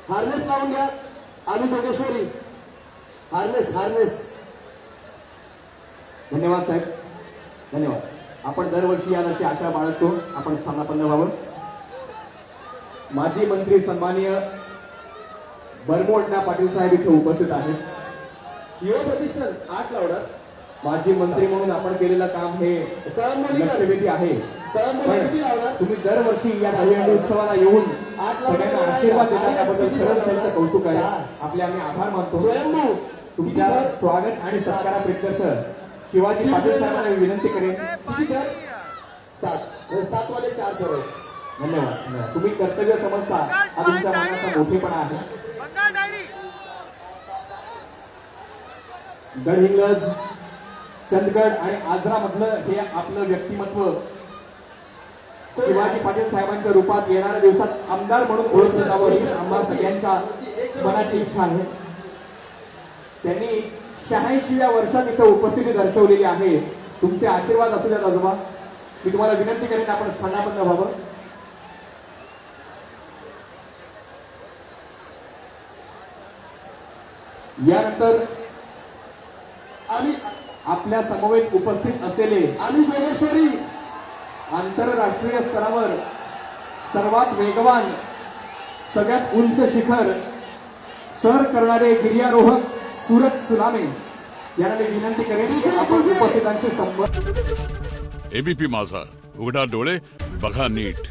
Harness लावून घ्या. आम्ही जोगेश्वरी हार्नेस हार्नेस. धन्यवाद साहेब, धन्यवाद. आपण दरवर्षी या वर्षी आशा बाळगतो आपण स्थानापन्न व्हावं. माजी मंत्री सन्माननीय बरमोडना पाटील साहेब इथे उपस्थित आहेत. युवा प्रतिष्ठान 8 लावणार. माजी मंत्री म्हणून आपण केलेलं काम हे लक्षवेधी आहे. तुम्ही दरवर्षी या दहीहंडी उत्सवाला येऊन सगळ्यांना आशीर्वाद देता त्याबद्दल खरंच त्यांचं कौतुक आहे. आपले आम्ही आभार मानतो. तुमच्या स्वागत आणि सत्काराप्रित्यर्थ शिवाजी पाटील साहेबांना विनंती करेन. 7 वाले 4 करोड. धन्यवाद. तुम्ही कर्तव्य समजता हा तुमच्या मनाचा मोठेपणा आहे. गडहिंग्लज, चंदगड आणि आजरा मधलं हे आपलं व्यक्तिमत्व शिवाजी पाटील साहेबांच्या रूपात येणाऱ्या दिवसात आमदार म्हणून ओळखलं जावं ही आम्हा सगळ्यांच्या मनाची इच्छा आहे. त्यांनी 86व्या वर्षात इथं उपस्थिती दर्शवलेली आहे. तुमचे आशीर्वाद असू द्यात आजोबा. मी तुम्हाला विनंती करेन आपण स्थानापन्न व्हावं. यानंतर आम्ही आपल्या समवेत उपस्थित असलेले आम्ही जोगेश्वरी आंतरराष्ट्रीय स्तरावर सर्वात वेगवान सगळ्यात उंच शिखर सर करणारे गिर्यारोहक सूरज सुलामे यांना मी विनंती करेन की आपण उपस्थितांचे संपर्क. एबीपी माझा, उघडा डोळे बघा नीट.